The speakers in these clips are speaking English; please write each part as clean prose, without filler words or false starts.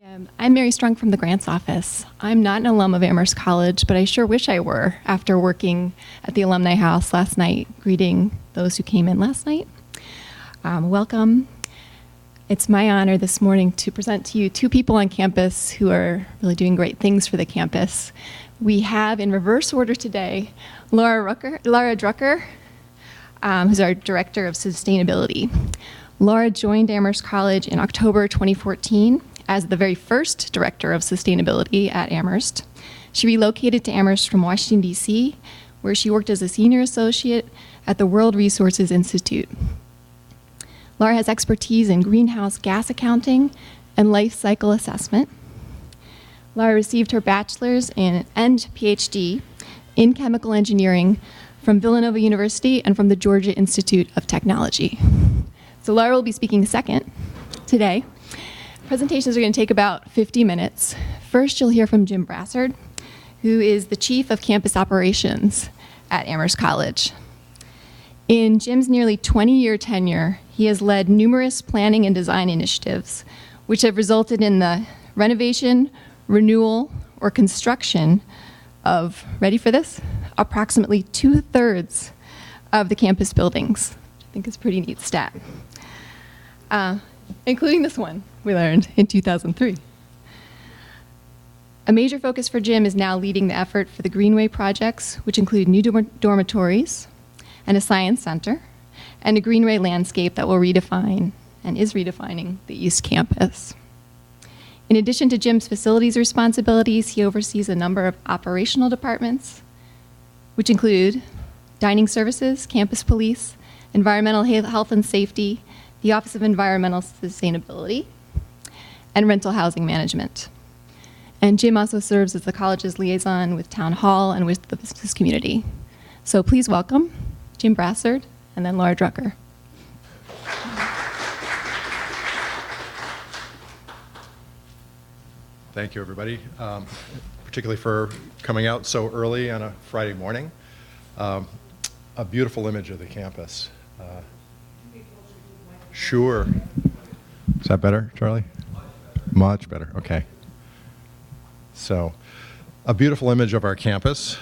I'm Mary Strunk from the Grants Office. I'm not an alum of Amherst College, but I sure wish I were after working at the Alumni House last night, greeting those who came in last night. Welcome. It's my honor this morning to present to you two people on campus who are really doing great things for the campus. We have, in reverse order today, Laura Draucker, who's our Director of Sustainability. Laura joined Amherst College in October 2014 as the very first Director of Sustainability at Amherst. She relocated to Amherst from Washington, D.C., where she worked as a senior associate at the World Resources Institute. Laura has expertise in greenhouse gas accounting and life cycle assessment. Laura received her bachelor's and PhD in chemical engineering from Villanova University and from the Georgia Institute of Technology. So Laura will be speaking second today. Presentations are going to take about 50 minutes. First, you'll hear from Jim Brassord, who is the Chief of Campus Operations at Amherst College. In Jim's nearly 20-year tenure, he has led numerous planning and design initiatives, which have resulted in the renovation, renewal, or construction of, ready for this, approximately 2/3 of the campus buildings, which I think is a pretty neat stat. Including this one we learned in 2003. A major focus for Jim is now leading the effort for the greenway projects, which include new dormitories and a science center, and a greenway landscape that will redefine and is redefining the East Campus. In addition to Jim's facilities responsibilities, he oversees a number of operational departments, which include dining services, campus police, environmental health and safety, the Office of Environmental Sustainability, and rental housing management. And Jim also serves as the college's liaison with Town Hall and with the business community. So please welcome Jim Brassord and then Laura Draucker. Thank you, everybody, particularly for coming out so early on a Friday morning. A beautiful image of the campus. Sure. Is that better, Charlie? Much better, okay. So, a beautiful image of our campus,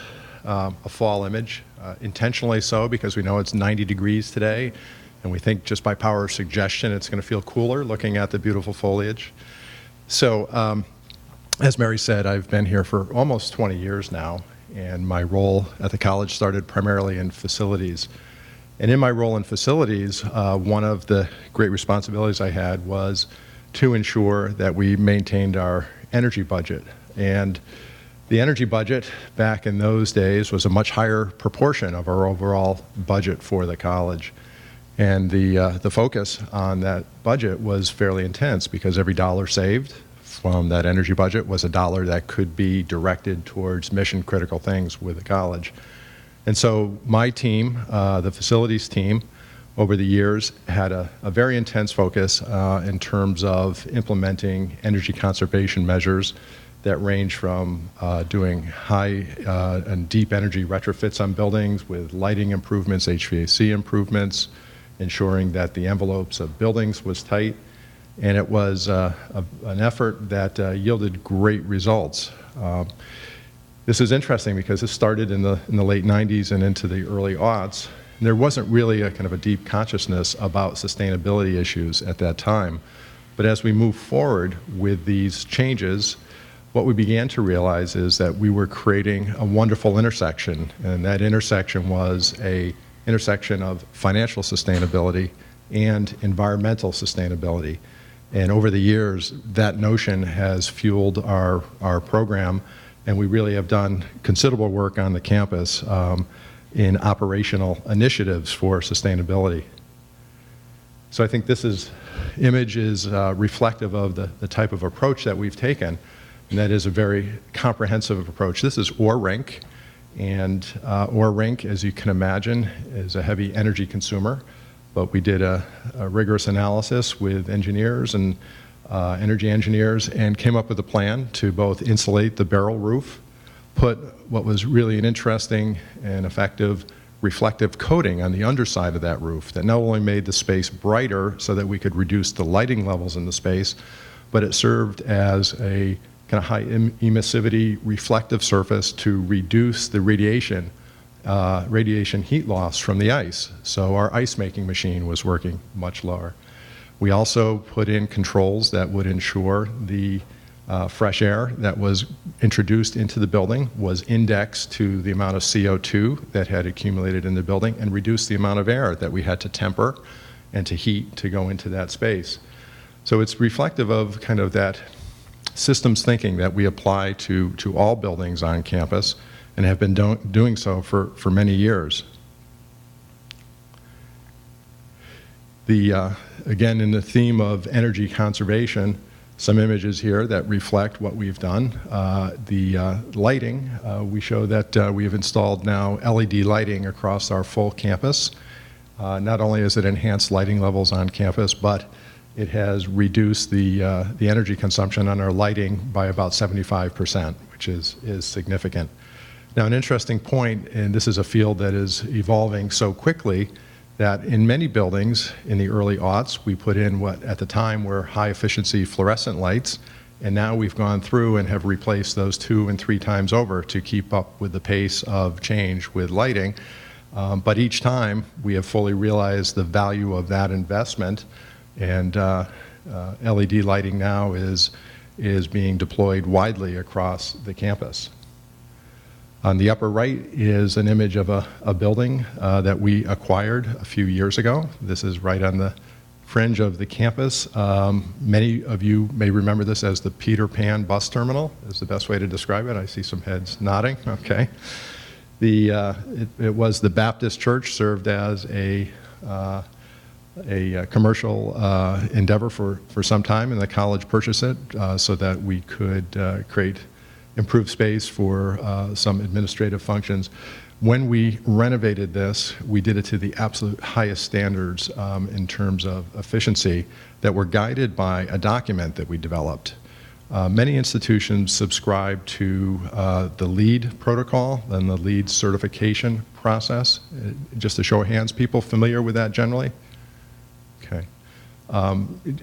a fall image, intentionally so because we know it's 90 degrees today, and we think just by power of suggestion it's going to feel cooler looking at the beautiful foliage. So, as Mary said, I've been here for almost 20 years now, and my role at the college started primarily in facilities. And in my role in facilities, one of the great responsibilities I had was to ensure that we maintained our energy budget. And the energy budget back in those days was a much higher proportion of our overall budget for the college. And the focus on that budget was fairly intense because every dollar saved from that energy budget was a dollar that could be directed towards mission critical things with the college. And so my team, the facilities team, over the years had a very intense focus in terms of implementing energy conservation measures that range from doing high and deep energy retrofits on buildings with lighting improvements, HVAC improvements, ensuring that the envelopes of buildings was tight. And it was an effort that yielded great results. This is interesting because this started in the late 90s and into the early aughts. And there wasn't really a kind of a deep consciousness about sustainability issues at that time. But as we move forward with these changes, what we began to realize is that we were creating a wonderful intersection. And that intersection was an intersection of financial sustainability and environmental sustainability. And over the years, that notion has fueled our program. And we really have done considerable work on the campus in operational initiatives for sustainability. So I think this image is reflective of the type of approach that we've taken, and that is a very comprehensive approach. This is ore rink, and ore rink, as you can imagine, is a heavy energy consumer, but we did a rigorous analysis with engineers and energy engineers and came up with a plan to both insulate the barrel roof, put what was really an interesting and effective reflective coating on the underside of that roof that not only made the space brighter so that we could reduce the lighting levels in the space, but it served as a kind of high emissivity reflective surface to reduce the radiation heat loss from the ice. So our ice making machine was working much lower. We also put in controls that would ensure the fresh air that was introduced into the building was indexed to the amount of CO2 that had accumulated in the building and reduce the amount of air that we had to temper and to heat to go into that space. So it's reflective of kind of that systems thinking that we apply to all buildings on campus and have been doing so for many years. Again, in the theme of energy conservation, some images here that reflect what we've done. The lighting, we show that we have installed now LED lighting across our full campus. Not only has it enhanced lighting levels on campus, but it has reduced the energy consumption on our lighting by about 75%, which is significant. Now, an interesting point, and this is a field that is evolving so quickly, that in many buildings in the early aughts, we put in what at the time were high-efficiency fluorescent lights, and now we've gone through and have replaced those 2 and 3 times over to keep up with the pace of change with lighting. But each time, we have fully realized the value of that investment, and LED lighting now is being deployed widely across the campus. On the upper right is an image of a building that we acquired a few years ago. This is right on the fringe of the campus. Many of you may remember this as the Peter Pan bus terminal, is the best way to describe it. I see some heads nodding. Okay. It was the Baptist church, served as a commercial endeavor for some time, and the college purchased it so that we could create improved space for some administrative functions. When we renovated this, we did it to the absolute highest standards in terms of efficiency that were guided by a document that we developed. Many institutions subscribe to the LEED protocol and the LEED certification process. Just a show of hands, people familiar with that generally? Okay.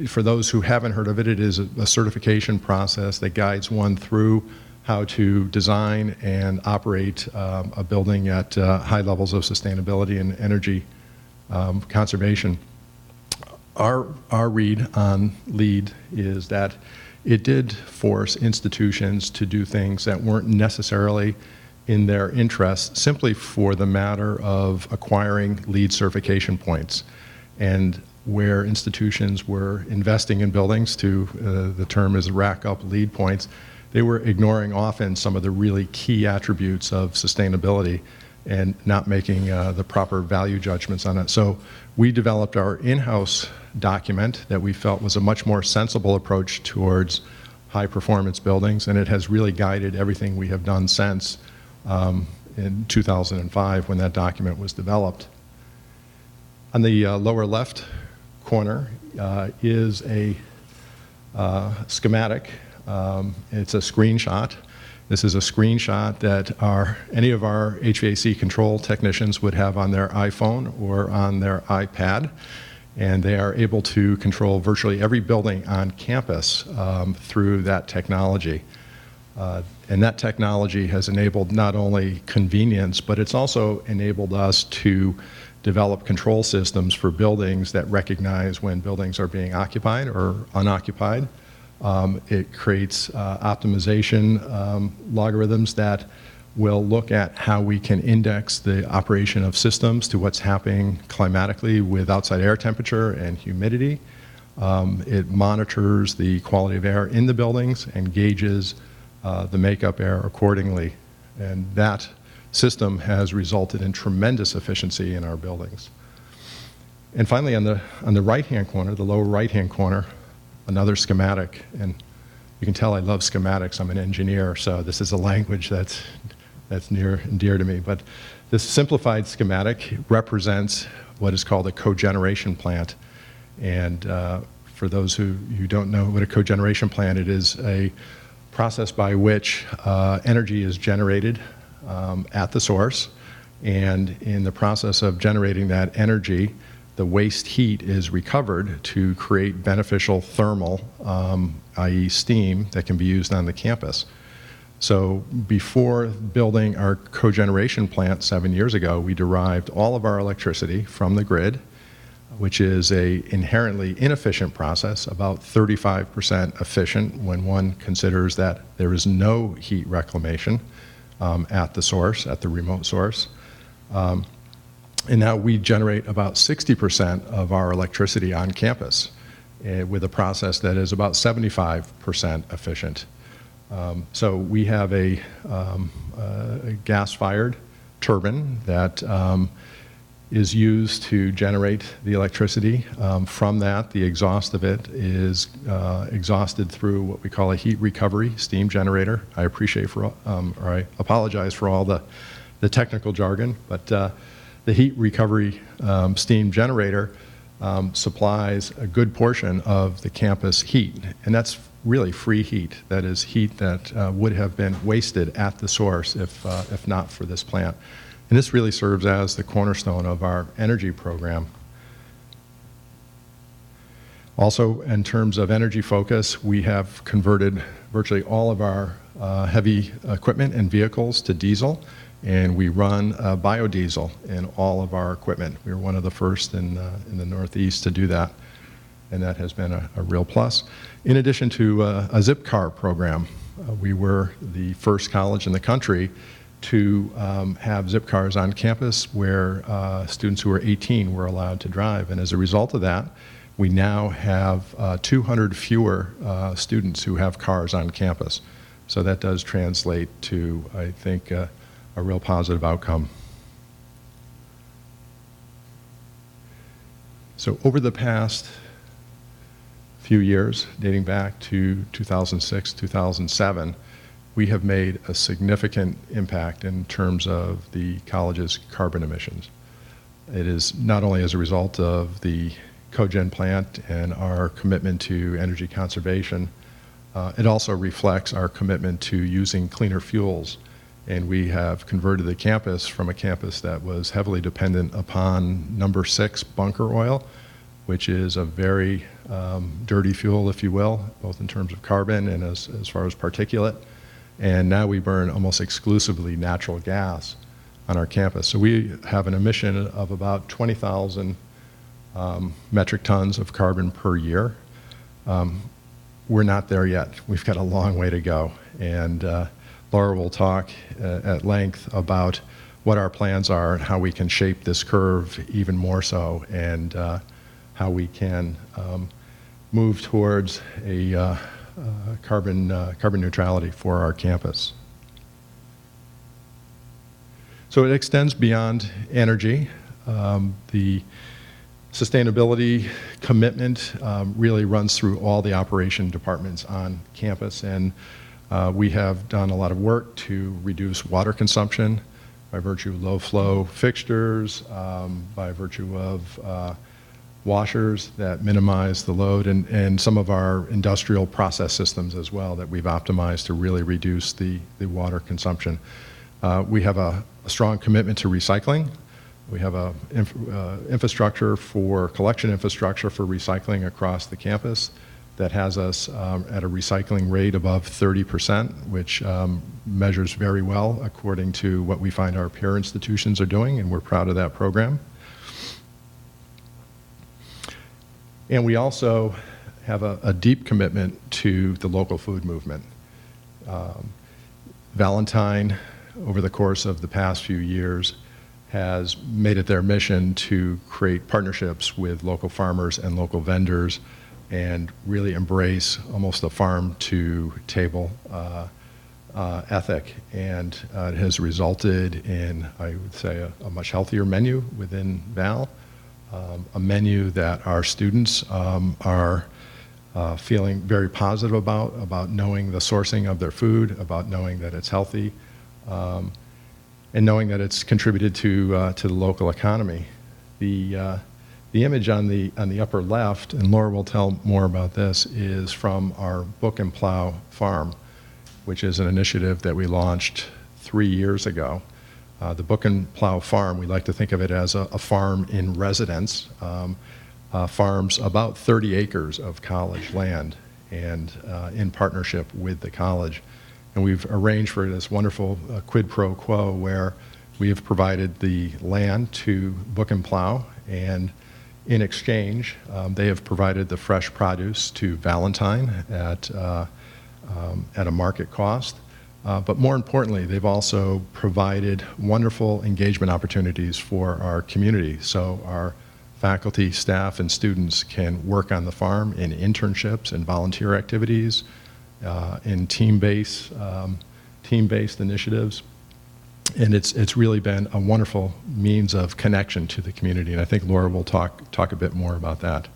For those who haven't heard of it, it is a certification process that guides one through how to design and operate a building at high levels of sustainability and energy conservation. Our read on LEED is that it did force institutions to do things that weren't necessarily in their interest simply for the matter of acquiring LEED certification points. And where institutions were investing in buildings the term is rack up LEED points, they were ignoring often some of the really key attributes of sustainability and not making the proper value judgments on it. So we developed our in-house document that we felt was a much more sensible approach towards high-performance buildings, and it has really guided everything we have done since in 2005 when that document was developed. On the lower left corner is a schematic. It's a screenshot. This is a screenshot that any of our HVAC control technicians would have on their iPhone or on their iPad, and they are able to control virtually every building on campus through that technology. And that technology has enabled not only convenience, but it's also enabled us to develop control systems for buildings that recognize when buildings are being occupied or unoccupied. It creates optimization logarithms that will look at how we can index the operation of systems to what's happening climatically with outside air temperature and humidity. It monitors the quality of air in the buildings and gauges the makeup air accordingly. And that system has resulted in tremendous efficiency in our buildings. And finally, on the right-hand corner, the lower right-hand corner, another schematic. And you can tell I love schematics. I'm an engineer, so this is a language that's near and dear to me. But this simplified schematic represents what is called a cogeneration plant. And for those who don't know what a cogeneration plant, it is a process by which energy is generated at the source. And in the process of generating that energy, the waste heat is recovered to create beneficial thermal, i.e. steam, that can be used on the campus. So before building our cogeneration plant 7 years ago, we derived all of our electricity from the grid, which is a inherently inefficient process, about 35% efficient when one considers that there is no heat reclamation at the source, at the remote source. And now we generate about 60% of our electricity on campus with a process that is about 75% efficient. So we have a gas-fired turbine that is used to generate the electricity. From that, the exhaust of it is exhausted through what we call a heat recovery steam generator. I apologize for all the technical jargon, but the heat recovery steam generator supplies a good portion of the campus heat, and that's really free heat. That is heat that would have been wasted at the source if not for this plant. And this really serves as the cornerstone of our energy program. Also, in terms of energy focus, we have converted virtually all of our heavy equipment and vehicles to diesel, and we run biodiesel in all of our equipment. We were one of the first in the Northeast to do that, and that has been a real plus. In addition to a zip car program, we were the first college in the country to have zip cars on campus where students who are 18 were allowed to drive. And as a result of that, we now have 200 fewer students who have cars on campus. So that does translate to, I think, a real positive outcome. So over the past few years, dating back to 2006, 2007, we have made a significant impact in terms of the college's carbon emissions. It is not only as a result of the cogen plant and our commitment to energy conservation, it also reflects our commitment to using cleaner fuels. And we have converted the campus from a campus that was heavily dependent upon number 6 bunker oil, which is a very dirty fuel, if you will, both in terms of carbon and as far as particulate. And now we burn almost exclusively natural gas on our campus. So we have an emission of about 20,000 metric tons of carbon per year. We're not there yet. We've got a long way to go. And Laura will talk at length about what our plans are and how we can shape this curve even more so, and how we can move towards a carbon neutrality for our campus. So it extends beyond energy. The sustainability commitment really runs through all the operation departments on campus, and we have done a lot of work to reduce water consumption by virtue of low flow fixtures, by virtue of washers that minimize the load, and some of our industrial process systems as well that we've optimized to really reduce the water consumption. We have a strong commitment to recycling. We have a collection infrastructure for recycling across the campus that has us at a recycling rate above 30%, which measures very well according to what we find our peer institutions are doing, and we're proud of that program. And we also have a deep commitment to the local food movement. Valentine, over the course of the past few years, has made it their mission to create partnerships with local farmers and local vendors and really embrace almost a farm-to-table ethic. And it has resulted in, I would say, a much healthier menu within Val, a menu that our students are feeling very positive about knowing the sourcing of their food, about knowing that it's healthy, and knowing that it's contributed to the local economy. The image on the upper left, and Laura will tell more about this, is from our Book and Plow farm, which is an initiative that we launched 3 years ago. The Book and Plow Farm, we like to think of it as a farm in residence, farms about 30 acres of college land and in partnership with the college. And we've arranged for this wonderful quid pro quo where we have provided the land to Book and Plow, and in exchange, they have provided the fresh produce to Valentine at a market cost. But more importantly, they've also provided wonderful engagement opportunities for our community. So our faculty, staff, and students can work on the farm in internships and volunteer activities, in team-based initiatives. And it's really been a wonderful means of connection to the community. And I think Laura will talk a bit more about that.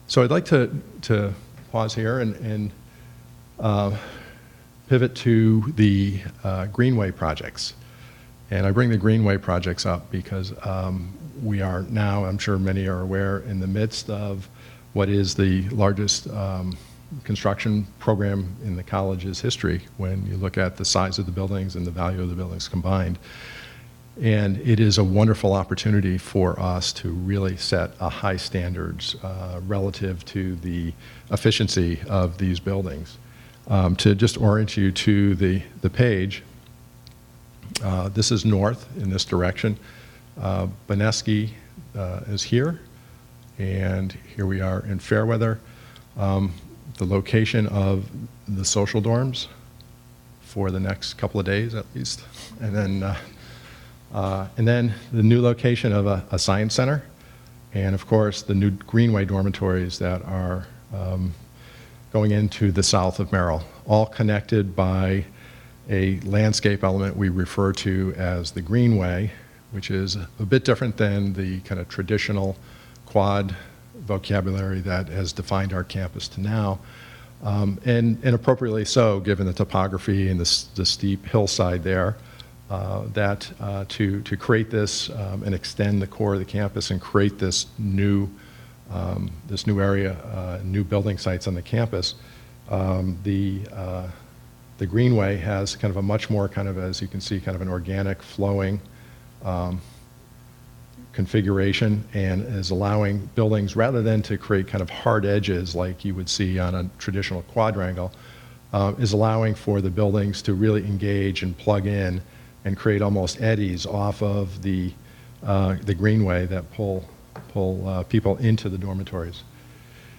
So I'd like to pause here and pivot to the greenway projects. And I bring the greenway projects up because we are now, I'm sure many are aware, in the midst of what is the largest construction program in the college's history when you look at the size of the buildings and the value of the buildings combined. And it is a wonderful opportunity for us to really set a high standards relative to the efficiency of these buildings. To just orient you to the page, this is north in this direction. Benesky is here, and here we are in Fairweather. The location of the social dorms for the next couple of days at least, and then the new location of a science center, and of course the new greenway dormitories that are going into the south of Merrill, all connected by a landscape element we refer to as the greenway, which is a bit different than the kind of traditional quad vocabulary that has defined our campus to now, and appropriately so, given the topography and the steep hillside there, to create this and extend the core of the campus and create this new area, new building sites on the campus. The greenway has kind of a much more kind of, as you can see, kind of an organic flowing configuration, and is allowing buildings, rather than to create kind of hard edges like you would see on a traditional quadrangle, is allowing for the buildings to really engage and plug in and create almost eddies off of the greenway that pull people into the dormitories.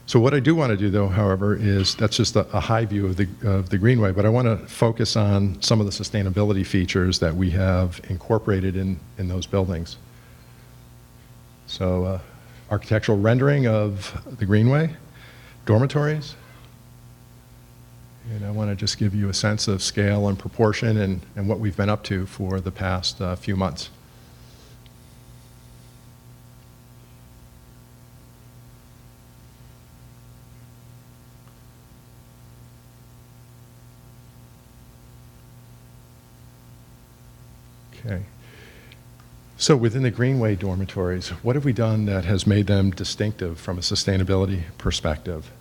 So what I do want to do, though, however, is that's just a high view of the greenway, but I want to focus on some of the sustainability features that we have incorporated in those buildings. So architectural rendering of the greenway, dormitories, and I want to just give you a sense of scale and proportion and what we've been up to for the past few months. Okay. So within the greenway dormitories, what have we done that has made them distinctive from a sustainability perspective?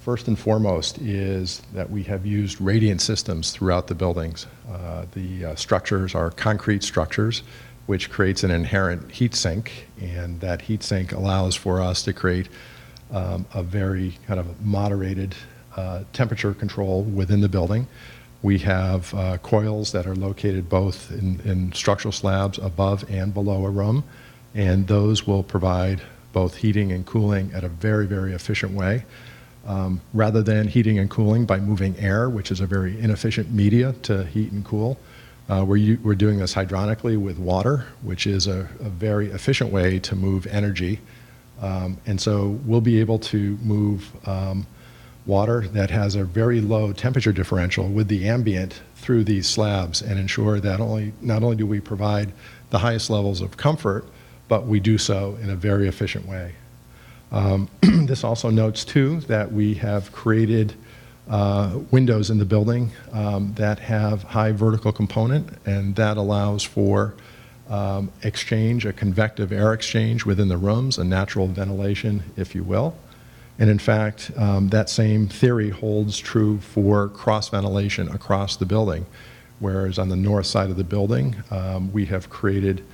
First and foremost is that we have used radiant systems throughout the buildings. The structures are concrete structures, which creates an inherent heat sink, and that heat sink allows for us to create a very kind of moderated temperature control within the building. We have coils that are located both in structural slabs above and below a room, and those will provide both heating and cooling at a very, very efficient way. Rather than heating and cooling by moving air, which is a very inefficient media to heat and cool, we're doing this hydronically with water, which is a very efficient way to move energy. And so we'll be able to move water that has a very low temperature differential with the ambient through these slabs and ensure that not only do we provide the highest levels of comfort, but we do so in a very efficient way. This also notes, too, that we have created windows in the building that have high vertical component, and that allows for exchange, a convective air exchange within the rooms, a natural ventilation, if you will. And in fact, that same theory holds true for cross ventilation across the building, whereas on the north side of the building, we have created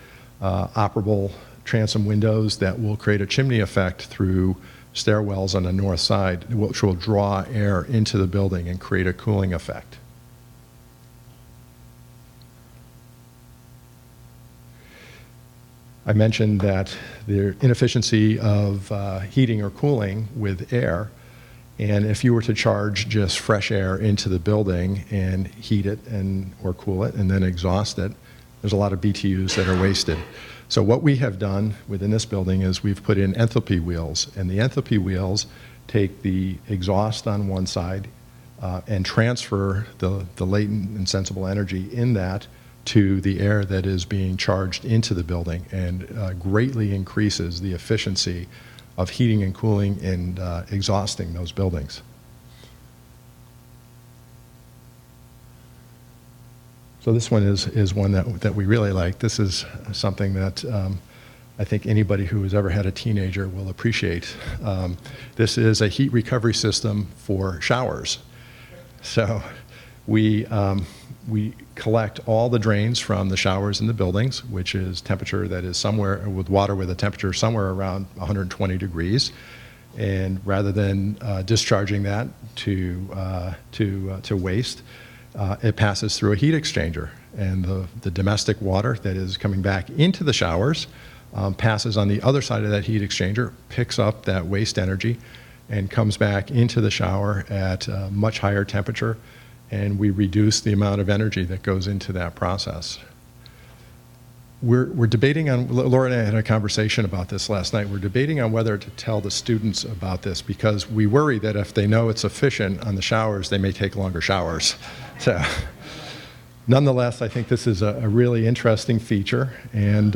operable transom windows that will create a chimney effect through stairwells on the north side, which will draw air into the building and create a cooling effect. I mentioned that the inefficiency of heating or cooling with air, and if you were to charge just fresh air into the building and heat it or cool it and then exhaust it, there's a lot of BTUs that are wasted. So what we have done within this building is we've put in enthalpy wheels, and the enthalpy wheels take the exhaust on one side and transfer the latent and sensible energy in that to the air that is being charged into the building, and greatly increases the efficiency of heating and cooling and exhausting those buildings. So this one is one that we really like. This is something that I think anybody who has ever had a teenager will appreciate. This is a heat recovery system for showers. So we collect all the drains from the showers in the buildings, which is temperature that is somewhere with water with a temperature somewhere around 120 degrees. And rather than discharging that to waste, it passes through a heat exchanger. And the domestic water that is coming back into the showers passes on the other side of that heat exchanger, picks up that waste energy, and comes back into the shower at a much higher temperature, and we reduce the amount of energy that goes into that process. We're debating on, Laura and I had a conversation about this last night, we're debating on whether to tell the students about this, because we worry that if they know it's efficient on the showers, they may take longer showers. So, nonetheless, I think this is a really interesting feature, and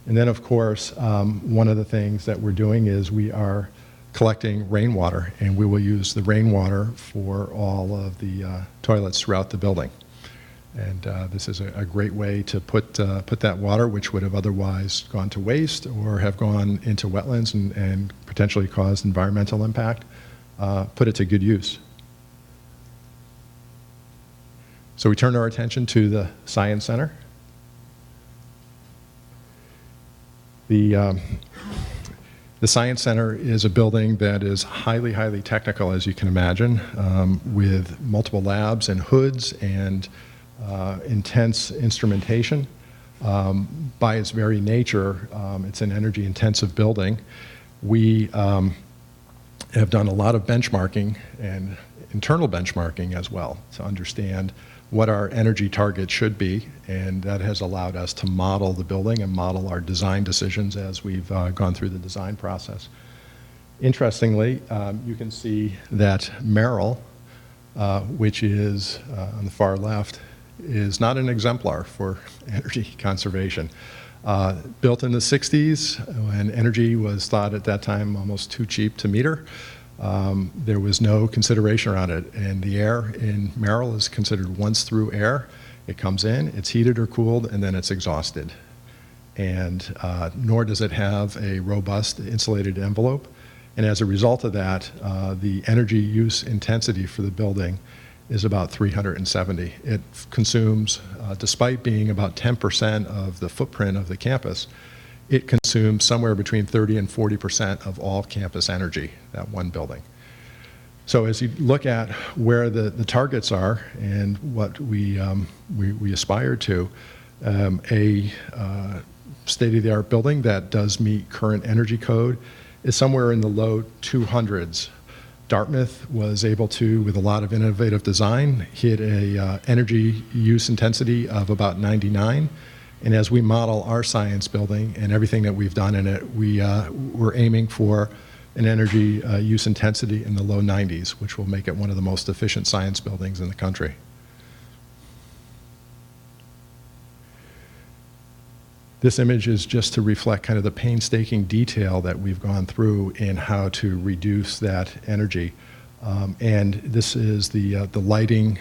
then of course, one of the things that we're doing is we are collecting rainwater, and we will use the rainwater for all of the toilets throughout the building. And this is a great way to put that water, which would have otherwise gone to waste or have gone into wetlands and potentially caused environmental impact, put it to good use. So we turn our attention to the Science Center. The Science Center is a building that is highly, highly technical, as you can imagine, with multiple labs and hoods and intense instrumentation. By its very nature, it's an energy-intensive building. We have done a lot of benchmarking and internal benchmarking as well to understand what our energy target should be, and that has allowed us to model the building and model our design decisions as we've gone through the design process. Interestingly, you can see that Merrill, which is on the far left, is not an exemplar for energy conservation. Built in the 60s, when energy was thought at that time almost too cheap to meter, there was no consideration around it, and the air in Merrill is considered once through air. It comes in, it's heated or cooled, and then it's exhausted. And nor does it have a robust insulated envelope. And as a result of that, the energy use intensity for the building is about 370. It consumes, despite being about 10% of the footprint of the campus, it consumes somewhere between 30 and 40% of all campus energy, that one building. So as you look at where the targets are and what we aspire to, a state-of-the-art building that does meet current energy code is somewhere in the low 200s. Dartmouth was able to, with a lot of innovative design, hit a energy use intensity of about 99. And as we model our science building and everything that we've done in it, we're aiming for an energy use intensity in the low 90s, which will make it one of the most efficient science buildings in the country. This image is just to reflect kind of the painstaking detail that we've gone through in how to reduce that energy. And this is the lighting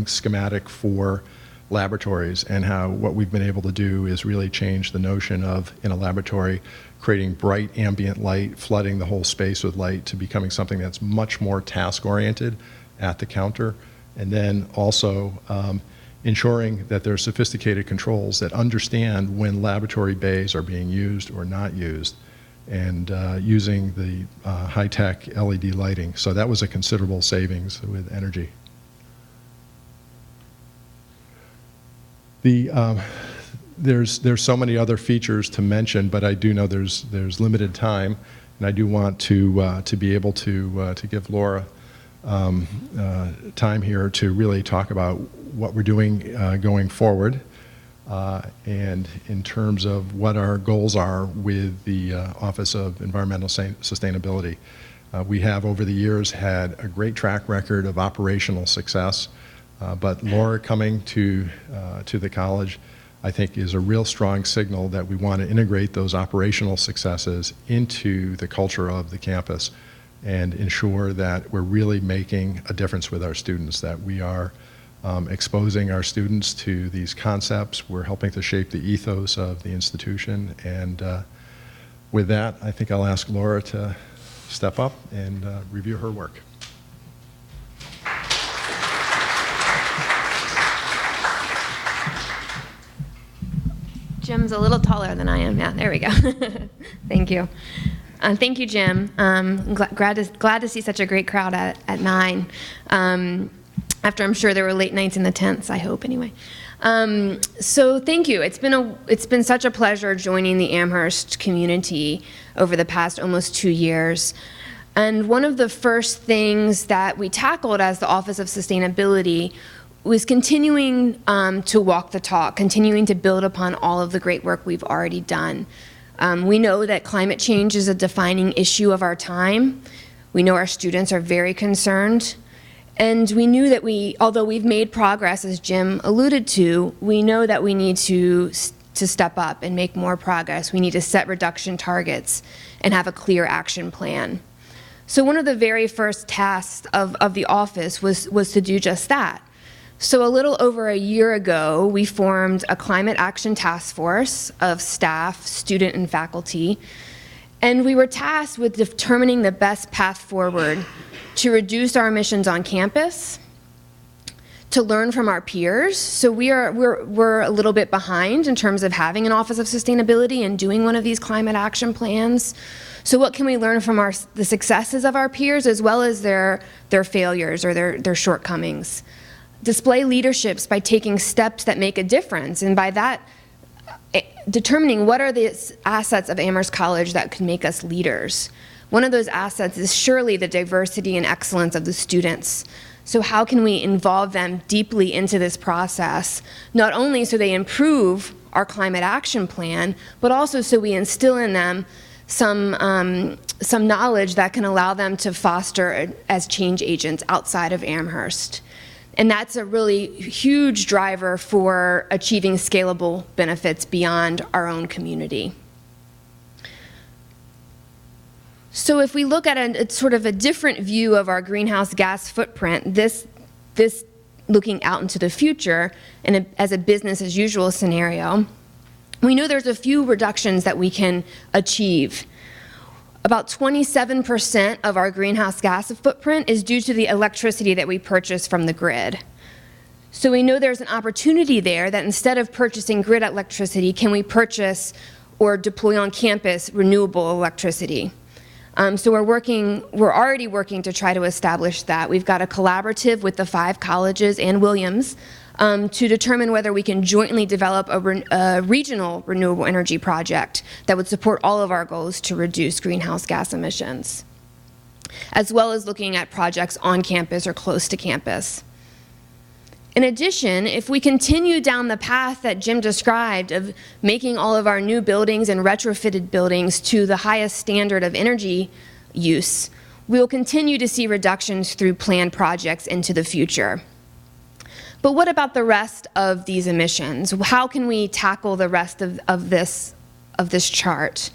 schematic for laboratories, and how what we've been able to do is really change the notion of, in a laboratory, creating bright ambient light, flooding the whole space with light, to becoming something that's much more task-oriented at the counter, and then also ensuring that there are sophisticated controls that understand when laboratory bays are being used or not used, and using the high-tech LED lighting. So that was a considerable savings with energy. There's so many other features to mention, but I do know there's limited time, and I do want to be able to give Laura time here to really talk about what we're doing going forward, and in terms of what our goals are with the Office of Environmental Sustainability. We have over the years had a great track record of operational success, but Laura coming to the college, I think, is a real strong signal that we want to integrate those operational successes into the culture of the campus and ensure that we're really making a difference with our students, that we are exposing our students to these concepts. We're helping to shape the ethos of the institution. And with that, I think I'll ask Laura to step up and review her work. Jim's a little taller than I am. Yeah, there we go. Thank you. Thank you, Jim. Glad to see such a great crowd at 9. After I'm sure there were late nights in the tents, I hope anyway. So thank you. It's been such a pleasure joining the Amherst community over the past almost 2 years. And one of the first things that we tackled as the Office of Sustainability was continuing to walk the talk, continuing to build upon all of the great work we've already done. We know that climate change is a defining issue of our time. We know our students are very concerned. And we knew that although we've made progress, as Jim alluded to, we know that we need to step up and make more progress. We need to set reduction targets and have a clear action plan. So one of the very first tasks of the office was to do just that. So a little over a year ago, we formed a climate action task force of staff, student, and faculty, and we were tasked with determining the best path forward to reduce our emissions on campus, to learn from our peers. So we're a little bit behind in terms of having an Office of Sustainability and doing one of these climate action plans. So what can we learn from the successes of our peers as well as their failures or their shortcomings? Display leaderships by taking steps that make a difference, and by that, determining what are the assets of Amherst College that could make us leaders. One of those assets is surely the diversity and excellence of the students. So how can we involve them deeply into this process, not only so they improve our climate action plan, but also so we instill in them some knowledge that can allow them to foster as change agents outside of Amherst. And that's a really huge driver for achieving scalable benefits beyond our own community. So if we look at a sort of a different view of our greenhouse gas footprint, this looking out into the future and as a business as usual scenario, we know there's a few reductions that we can achieve. About 27% of our greenhouse gas footprint is due to the electricity that we purchase from the grid. So we know there's an opportunity there that instead of purchasing grid electricity, can we purchase or deploy on campus renewable electricity? So we're already working to try to establish that. We've got a collaborative with the 5 colleges and Williams to determine whether we can jointly develop a regional renewable energy project that would support all of our goals to reduce greenhouse gas emissions, as well as looking at projects on campus or close to campus. In addition, if we continue down the path that Jim described of making all of our new buildings and retrofitted buildings to the highest standard of energy use, we will continue to see reductions through planned projects into the future. But what about the rest of these emissions? How can we tackle the rest of this chart?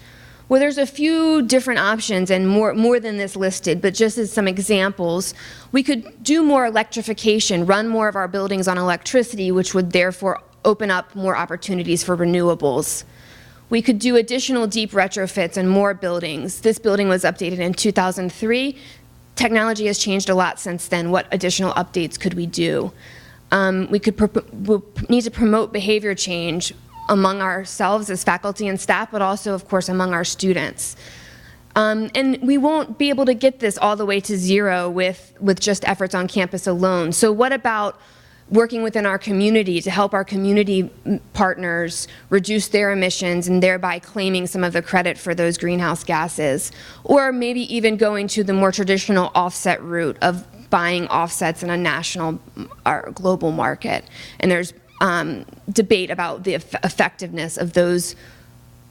Well, there's a few different options and more than this listed, but just as some examples, we could do more electrification, run more of our buildings on electricity, which would therefore open up more opportunities for renewables. We could do additional deep retrofits and more buildings. This building was updated in 2003. Technology has changed a lot since then. What additional updates could we do? We need to promote behavior change among ourselves as faculty and staff, but also, of course, among our students. And we won't be able to get this all the way to zero with just efforts on campus alone. So what about working within our community to help our community partners reduce their emissions and thereby claiming some of the credit for those greenhouse gases? Or maybe even going to the more traditional offset route of buying offsets in a national or global market. And there's debate about the effectiveness of those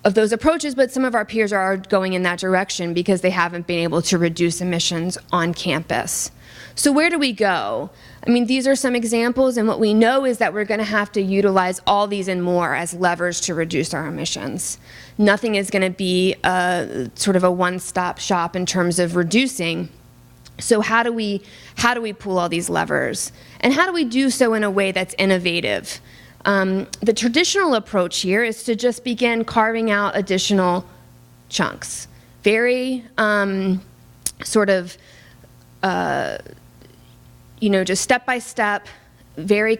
approaches, but some of our peers are going in that direction because they haven't been able to reduce emissions on campus. So where do we go? I mean, these are some examples, and what we know is that we're going to have to utilize all these and more as levers to reduce our emissions. Nothing is going to be sort of a one-stop shop in terms of reducing. So how do we pull all these levers? And how do we do so in a way that's innovative? The traditional approach here is to just begin carving out additional chunks. Very sort of, just step by step, very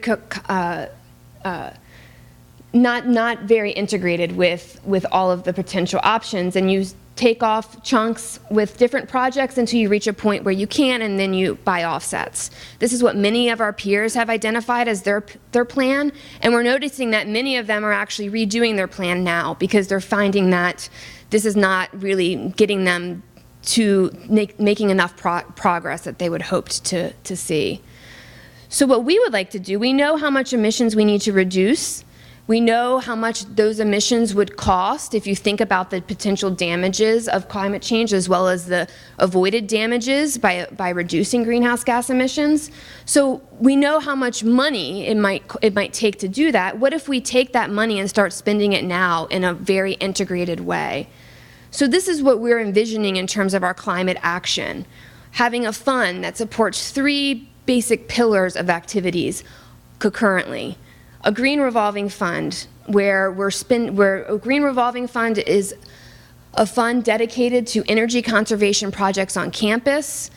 not very integrated with all of the potential options, and you take off chunks with different projects until you reach a point where you can, and then you buy offsets. This is what many of our peers have identified as their plan, and we're noticing that many of them are actually redoing their plan now because they're finding that this is not really getting them to making enough progress that they would hope to see. So what we would like to do, we know how much emissions we need to reduce. We know how much those emissions would cost if you think about the potential damages of climate change as well as the avoided damages by reducing greenhouse gas emissions. So we know how much money it might take to do that. What if we take that money and start spending it now in a very integrated way? So this is what we're envisioning in terms of our climate action. Having a fund that supports 3 basic pillars of activities concurrently. A green revolving fund, where a green revolving fund is a fund dedicated to energy conservation projects on campus.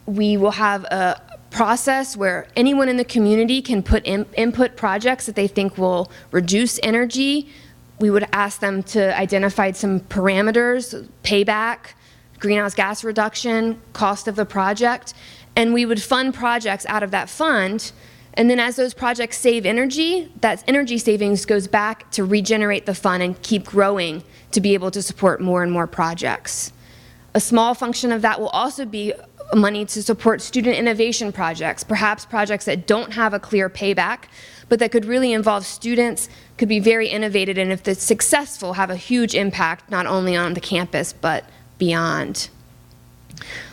We will have a process where anyone in the community can put input projects that they think will reduce energy. We would ask them to identify some parameters, payback, greenhouse gas reduction, cost of the project, and we would fund projects out of that fund. And then as those projects save energy, that energy savings goes back to regenerate the fund and keep growing to be able to support more and more projects. A small function of that will also be money to support student innovation projects, perhaps projects that don't have a clear payback, but that could really involve students, could be very innovative, and if they're successful, have a huge impact not only on the campus, but beyond.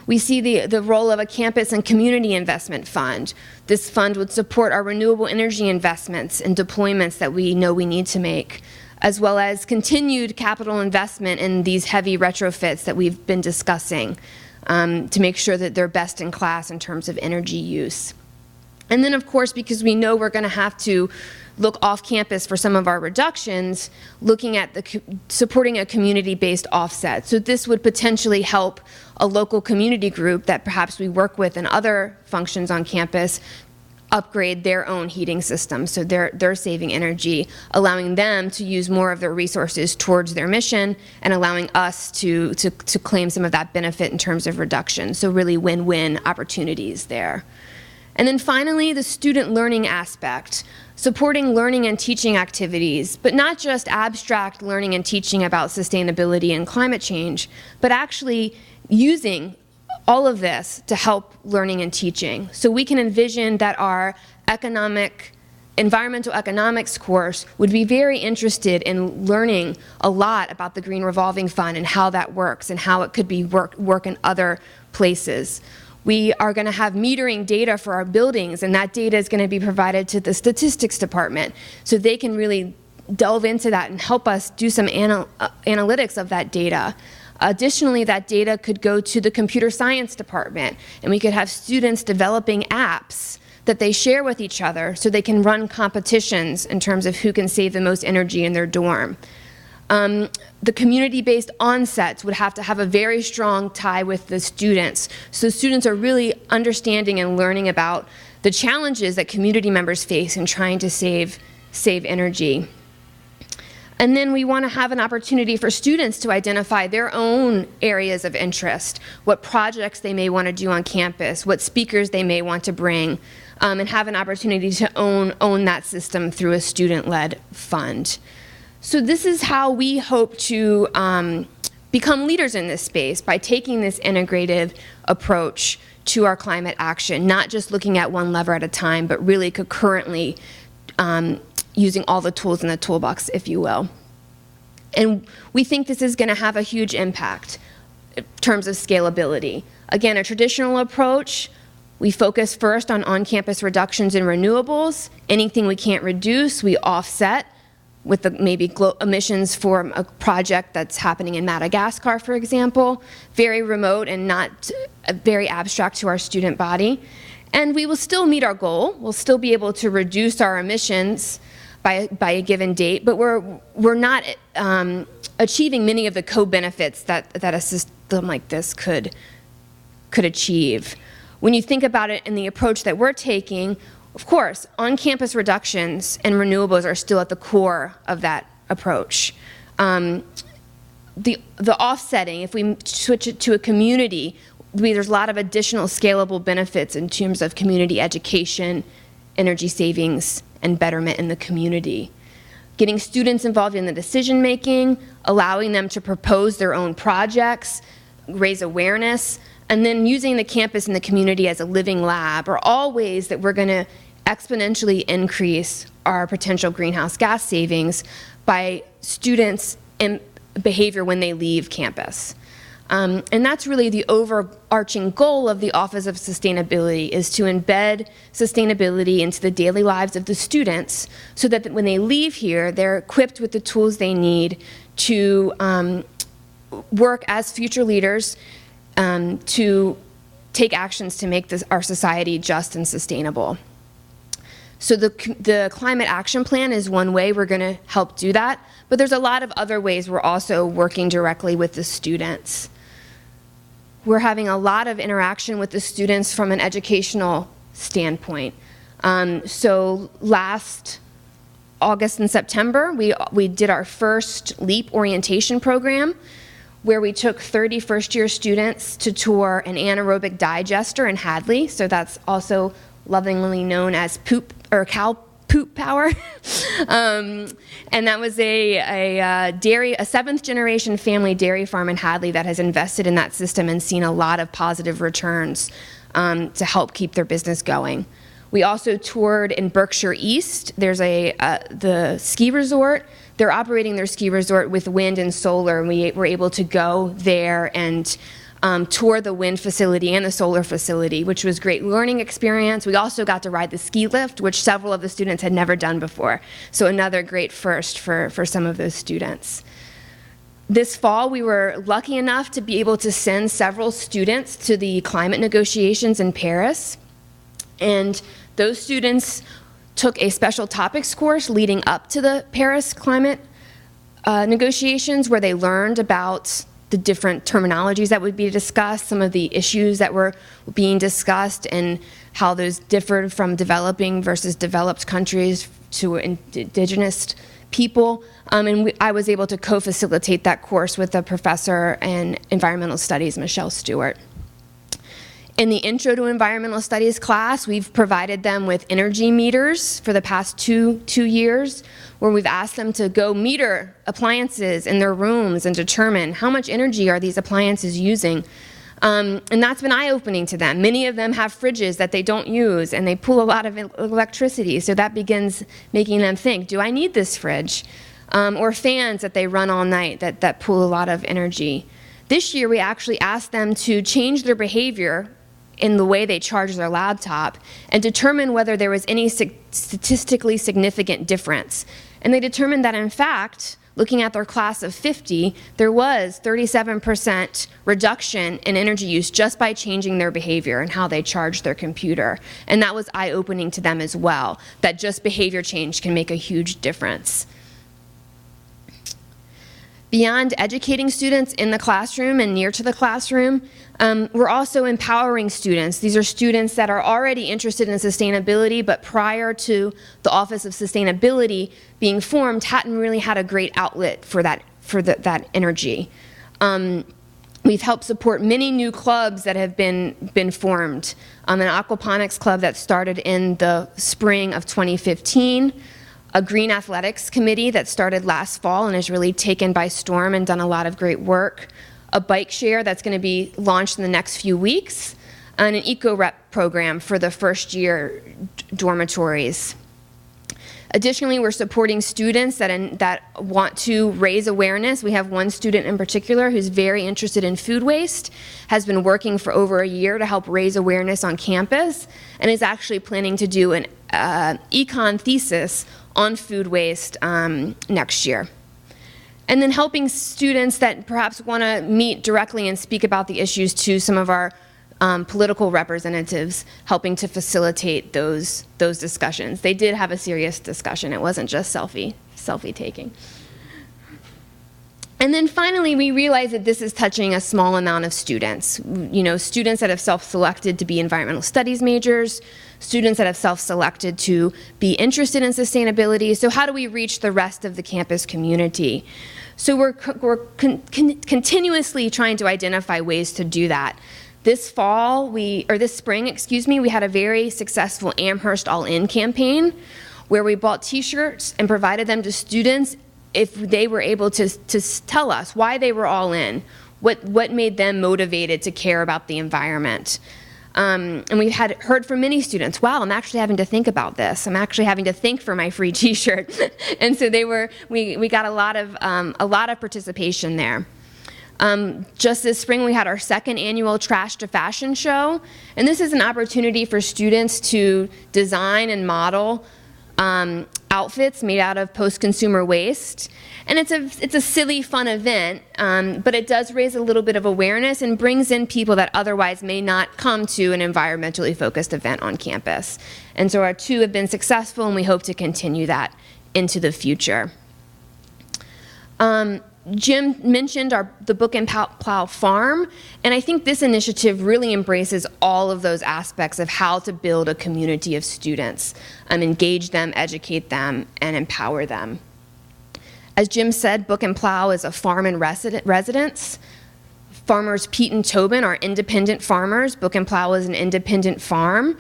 We see the role of a campus and community investment fund. This fund would support our renewable energy investments and deployments that we know we need to make, as well as continued capital investment in these heavy retrofits that we've been discussing to make sure that they're best in class in terms of energy use. And then, of course, because we know we're going to have to look off campus for some of our reductions, looking at supporting a community-based offset. So this would potentially help a local community group that perhaps we work with in other functions on campus upgrade their own heating system, so they're saving energy, allowing them to use more of their resources towards their mission and allowing us to claim some of that benefit in terms of reduction. So really win-win opportunities there. And then finally, the student learning aspect, supporting learning and teaching activities, but not just abstract learning and teaching about sustainability and climate change, but actually using all of this to help learning and teaching. So we can envision that our environmental economics course would be very interested in learning a lot about the Green Revolving Fund and how that works and how it could be work in other places. We are going to have metering data for our buildings, and that data is going to be provided to the statistics department so they can really delve into that and help us do some analytics of that data. Additionally, that data could go to the computer science department, and we could have students developing apps that they share with each other so they can run competitions in terms of who can save the most energy in their dorm. The community-based onsets would have to have a very strong tie with the students. So students are really understanding and learning about the challenges that community members face in trying to save energy. And then we want to have an opportunity for students to identify their own areas of interest, what projects they may want to do on campus, what speakers they may want to bring, and have an opportunity to own that system through a student-led fund. So this is how we hope to become leaders in this space, by taking this integrative approach to our climate action, not just looking at one lever at a time, but really concurrently using all the tools in the toolbox, if you will. And we think this is going to have a huge impact in terms of scalability. Again, a traditional approach, we focus first on on-campus reductions in renewables. Anything we can't reduce, we offset with the maybe emissions for a project that's happening in Madagascar, for example, very remote and not very abstract to our student body. And we will still meet our goal. We'll still be able to reduce our emissions by a given date, but we're not achieving many of the co-benefits that a system like this could achieve. When you think about it in the approach that we're taking, of course, on-campus reductions and renewables are still at the core of that approach. The offsetting, if we switch it to a community, there's a lot of additional scalable benefits in terms of community education, energy savings, and betterment in the community. Getting students involved in the decision making, allowing them to propose their own projects, raise awareness, and then using the campus and the community as a living lab are all ways that we're going to exponentially increase our potential greenhouse gas savings by students' behavior when they leave campus. And that's really the overarching goal of the Office of Sustainability, is to embed sustainability into the daily lives of the students so that when they leave here, they're equipped with the tools they need to work as future leaders to take actions to make our society just and sustainable. So the Climate Action Plan is one way we're going to help do that, but there's a lot of other ways we're also working directly with the students. We're having a lot of interaction with the students from an educational standpoint. So last August and September, we did our first LEAP orientation program, where we took 30 first-year students to tour an anaerobic digester in Hadley. So that's also lovingly known as cow poop power. And that was a seventh-generation family dairy farm in Hadley that has invested in that system and seen a lot of positive returns to help keep their business going. We also toured in Berkshire East. There's the ski resort. They're operating their ski resort with wind and solar, and we were able to go there and tour the wind facility and the solar facility, which was a great learning experience. We also got to ride the ski lift, which several of the students had never done before. So another great first for some of those students. This fall, we were lucky enough to be able to send several students to the climate negotiations in Paris. And those students took a special topics course leading up to the Paris climate negotiations, where they learned about the different terminologies that would be discussed, some of the issues that were being discussed, and how those differed from developing versus developed countries to indigenous people. I was able to co-facilitate that course with a professor in environmental studies, Michelle Stewart. In the Intro to Environmental Studies class, we've provided them with energy meters for the past two years, where we've asked them to go meter appliances in their rooms and determine how much energy are these appliances using. And that's been eye-opening to them. Many of them have fridges that they don't use, and they pull a lot of electricity, so that begins making them think, do I need this fridge? Or fans that they run all night that pull a lot of energy. This year, we actually asked them to change their behavior in the way they charge their laptop and determine whether there was any statistically significant difference. And they determined that, in fact, looking at their class of 50, there was 37% reduction in energy use just by changing their behavior and how they charged their computer. And that was eye-opening to them as well, that just behavior change can make a huge difference. Beyond educating students in the classroom and near to the classroom, we're also empowering students. These are students that are already interested in sustainability, but prior to the Office of Sustainability being formed, hadn't really had a great outlet for that energy. We've helped support many new clubs that have been formed. An aquaponics club that started in the spring of 2015, a green athletics committee that started last fall and is really taken by storm and done a lot of great work, a bike share that's going to be launched in the next few weeks, and an eco-rep program for the first year dormitories. Additionally, we're supporting students that want to raise awareness. We have one student in particular who's very interested in food waste, has been working for over a year to help raise awareness on campus, and is actually planning to do an econ thesis on food waste next year. And then helping students that perhaps want to meet directly and speak about the issues to some of our political representatives, helping to facilitate those discussions. They did have a serious discussion. It wasn't just selfie taking. And then finally, we realized that this is touching a small amount of students. You know, students that have self-selected to be environmental studies majors, students that have self-selected to be interested in sustainability. So how do we reach the rest of the campus community? So we're continuously trying to identify ways to do that. This spring, we had a very successful Amherst All-In campaign where we bought t-shirts and provided them to students if they were able to tell us why they were all in, what made them motivated to care about the environment. And we had heard from many students, wow, I'm actually having to think about this. I'm actually having to think for my free t-shirt. And so we got a lot of participation there. Just this spring, we had our second annual Trash to Fashion show. And this is an opportunity for students to design and model outfits made out of post-consumer waste. And it's a silly, fun event, but it does raise a little bit of awareness and brings in people that otherwise may not come to an environmentally focused event on campus. And so our two have been successful, and we hope to continue that into the future. Jim mentioned the Book and Plow Farm, and I think this initiative really embraces all of those aspects of how to build a community of students, engage them, educate them, and empower them. As Jim said, Book and Plow is a farm and residence. Farmers Pete and Tobin are independent farmers. Book and Plow is an independent farm.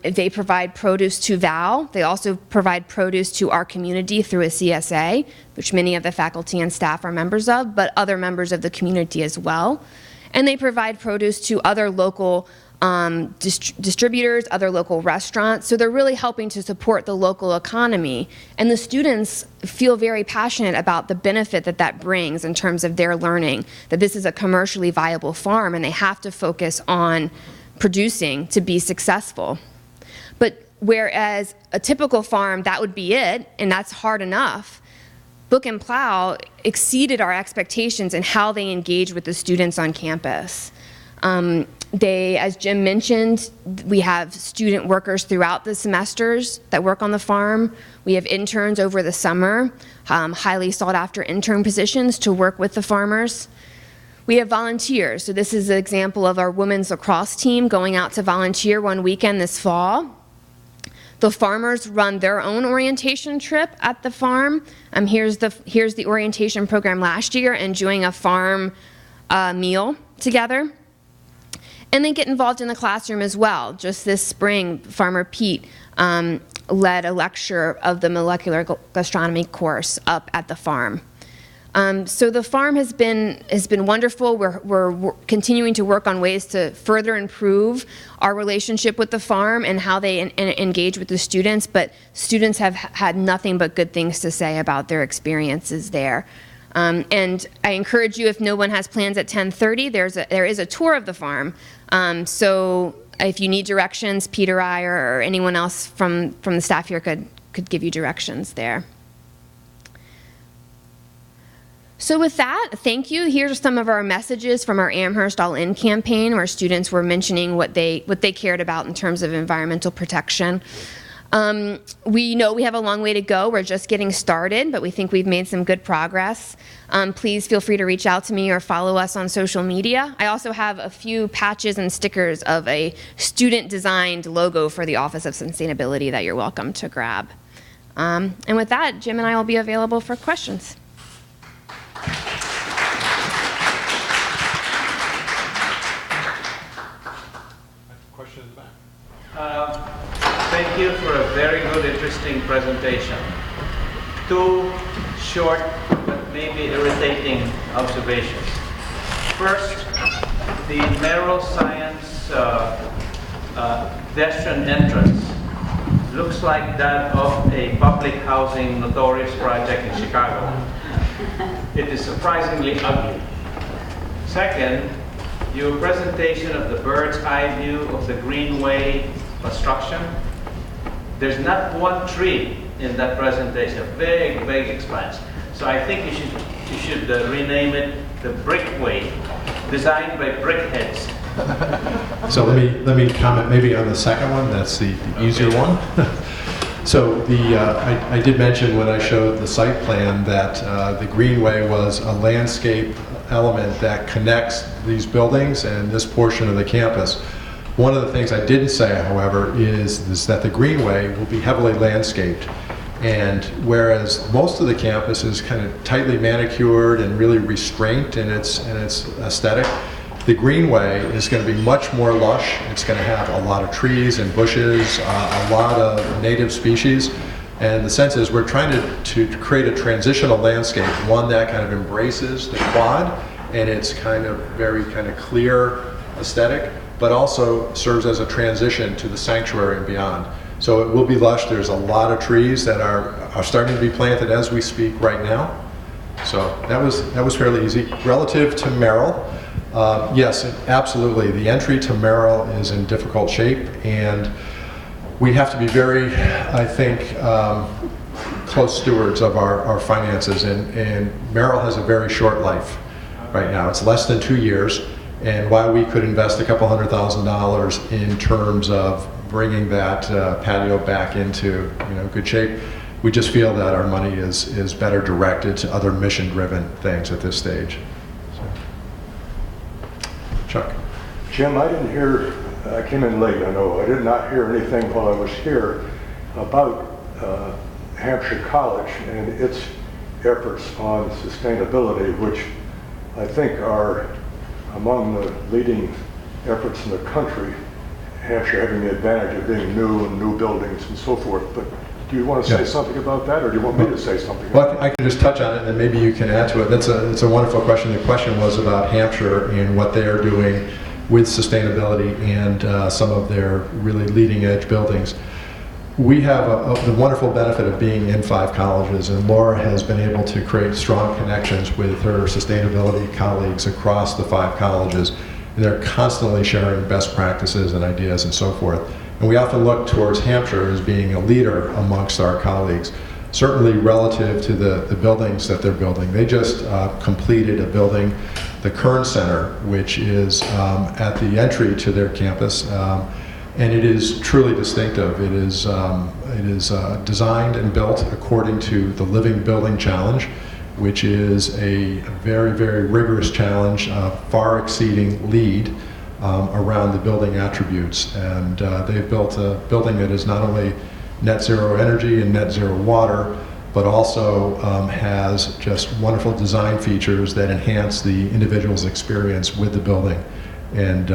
They provide produce to Val. They also provide produce to our community through a CSA, which many of the faculty and staff are members of, but other members of the community as well. And they provide produce to other local distributors, other local restaurants. So they're really helping to support the local economy. And the students feel very passionate about the benefit that brings in terms of their learning, that this is a commercially viable farm and they have to focus on producing to be successful. But whereas a typical farm, that would be it, and that's hard enough, Book and Plow exceeded our expectations in how they engage with the students on campus. As Jim mentioned, we have student workers throughout the semesters that work on the farm. We have interns over the summer, highly sought after intern positions to work with the farmers. We have volunteers. So this is an example of our women's lacrosse team going out to volunteer one weekend this fall. The farmers run their own orientation trip at the farm. Here's the orientation program last year, enjoying a farm meal together. And they get involved in the classroom as well. Just this spring, Farmer Pete led a lecture of the molecular gastronomy course up at the farm. So the farm has been wonderful. We're continuing to work on ways to further improve our relationship with the farm and how they engage with the students, but students have had nothing but good things to say about their experiences there. And I encourage you, if no one has plans at 10:30, there is a tour of the farm. So if you need directions, Pete or I or anyone else from the staff here could give you directions there. So with that, thank you. Here's some of our messages from our Amherst All In campaign, where students were mentioning what they cared about in terms of environmental protection. We know we have a long way to go. We're just getting started, but we think we've made some good progress. Please feel free to reach out to me or follow us on social media. I also have a few patches and stickers of a student-designed logo for the Office of Sustainability that you're welcome to grab. And with that, Jim and I will be available for questions. Question in the back. Thank you for a very good, interesting presentation. Two short but maybe irritating observations. First, the Merrill Science pedestrian entrance looks like that of a public housing notorious project in Chicago. It is surprisingly ugly. Second, your presentation of the bird's eye view of the greenway construction, there's not one tree in that presentation, a big, big expanse. So I think you should rename it the Brickway, designed by brickheads. So let me comment maybe on the second one. That's the easier one. So I did mention when I showed the site plan that the greenway was a landscape element that connects these buildings and this portion of the campus. One of the things I didn't say, however, is that the greenway will be heavily landscaped. And whereas most of the campus is kind of tightly manicured and really restrained in its aesthetic, the greenway is going to be much more lush. It's going to have a lot of trees and bushes, a lot of native species. And the sense is we're trying to create a transitional landscape, one that kind of embraces the quad and its kind of very kind of clear aesthetic, but also serves as a transition to the sanctuary and beyond. So it will be lush. There's a lot of trees that are starting to be planted as we speak right now. So that was fairly easy. Relative to Merrill, yes, absolutely. The entry to Merrill is in difficult shape, and we have to be very, I think, close stewards of our finances. And Merrill has a very short life right now. It's less than 2 years. And while we could invest a couple $100,000 in terms of bringing that patio back into good shape, we just feel that our money is better directed to other mission-driven things at this stage. So. Chuck. Jim, I didn't hear, I came in late, I know. I did not hear anything while I was here about Hampshire College and its efforts on sustainability, which I think are among the leading efforts in the country, Hampshire having the advantage of being new and new buildings and so forth. But do you want to say something about that, or do you want me to say something? Well, I can just touch on it, and then maybe you can add to it. It's a wonderful question. The question was about Hampshire and what they are doing with sustainability and some of their really leading edge buildings. We have the wonderful benefit of being in 5 colleges, and Laura has been able to create strong connections with her sustainability colleagues across the 5 colleges. And they're constantly sharing best practices and ideas and so forth. And we often look towards Hampshire as being a leader amongst our colleagues, certainly relative to the buildings that they're building. They just completed a building, the Kern Center, which is at the entry to their campus. And it is truly distinctive. It is designed and built according to the Living Building Challenge, which is a very, very rigorous challenge, far exceeding LEED around the building attributes. And they've built a building that is not only net zero energy and net zero water, but also has just wonderful design features that enhance the individual's experience with the building. And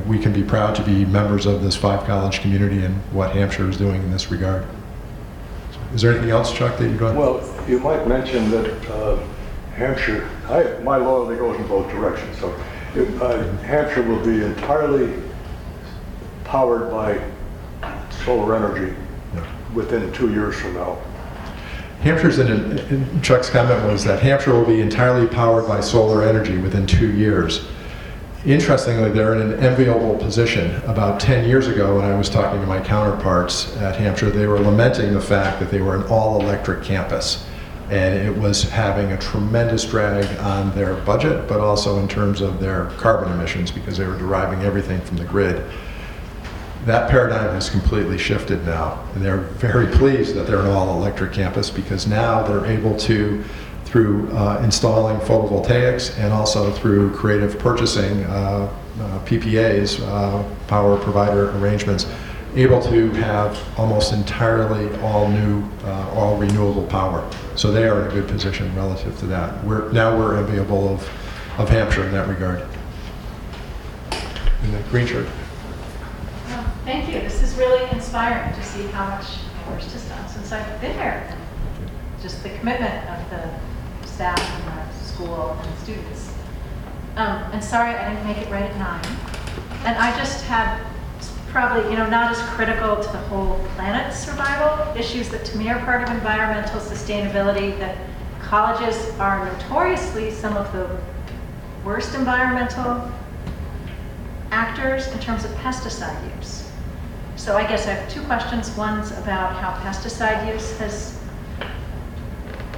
we can be proud to be members of this 5 college community and what Hampshire is doing in this regard. Is there anything else, Chuck, that you'd want? Well, you might mention that Hampshire, my loyalty goes in both directions. So Hampshire will be entirely powered by solar energy within 2 years from now. Hampshire's Chuck's comment was that Hampshire will be entirely powered by solar energy within 2 years. Interestingly, they're in an enviable position. About 10 years ago, when I was talking to my counterparts at Hampshire, they were lamenting the fact that they were an all-electric campus. And it was having a tremendous drag on their budget, but also in terms of their carbon emissions, because they were deriving everything from the grid. That paradigm has completely shifted now, and they're very pleased that they're an all-electric campus, because now they're able to, through installing photovoltaics and also through creative purchasing, PPAs, power provider arrangements, able to have almost entirely all new, all renewable power. So they are in a good position relative to that. We're enviable of Hampshire in that regard. In the green shirt. Thank you. This is really inspiring to see how much Amherst has done since I've been here. Just the commitment of the staff and the school and the students. And sorry I didn't make it right at 9. And I just had probably, not as critical to the whole planet's survival issues that to me are part of environmental sustainability, that colleges are notoriously some of the worst environmental actors in terms of pesticide use. So I guess I have 2 questions. One's about how pesticide use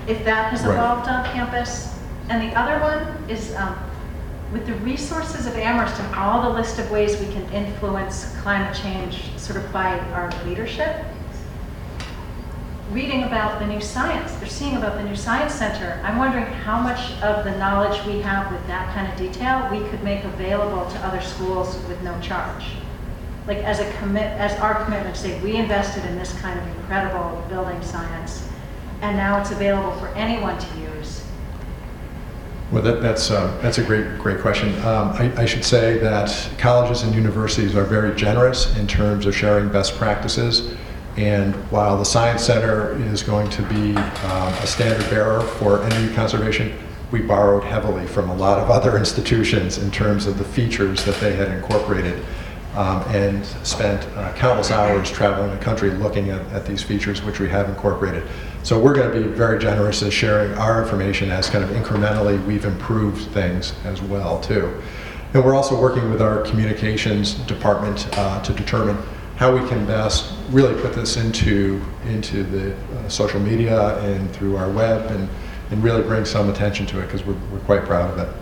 if that has evolved on campus. And the other one is with the resources of Amherst and all the list of ways we can influence climate change sort of by our leadership, reading about the new science, they're seeing about the new science center, I'm wondering how much of the knowledge we have with that kind of detail we could make available to other schools with no charge. Like as our commitment to say, we invested in this kind of incredible building science, and now it's available for anyone to use. Well, that's a great question. I should say that colleges and universities are very generous in terms of sharing best practices. And while the Science Center is going to be a standard bearer for energy conservation, we borrowed heavily from a lot of other institutions in terms of the features that they had incorporated, and spent countless hours traveling the country looking at these features which we have incorporated. So we're going to be very generous in sharing our information as kind of incrementally we've improved things as well too. And we're also working with our communications department to determine how we can best really put this into the social media and through our web, and really bring some attention to it, because we're quite proud of it.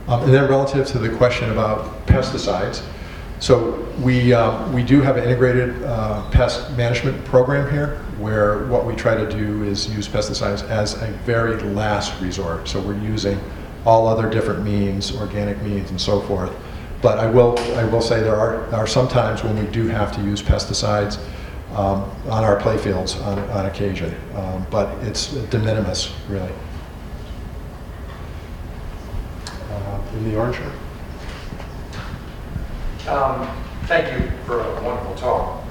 And then relative to the question about pesticides, so we do have an integrated pest management program here, where what we try to do is use pesticides as a very last resort. So we're using all other different means, organic means and so forth. But I will say there are some times when we do have to use pesticides on our playfields on occasion, but it's de minimis, really. In the orange shirt. Thank you for a wonderful talk.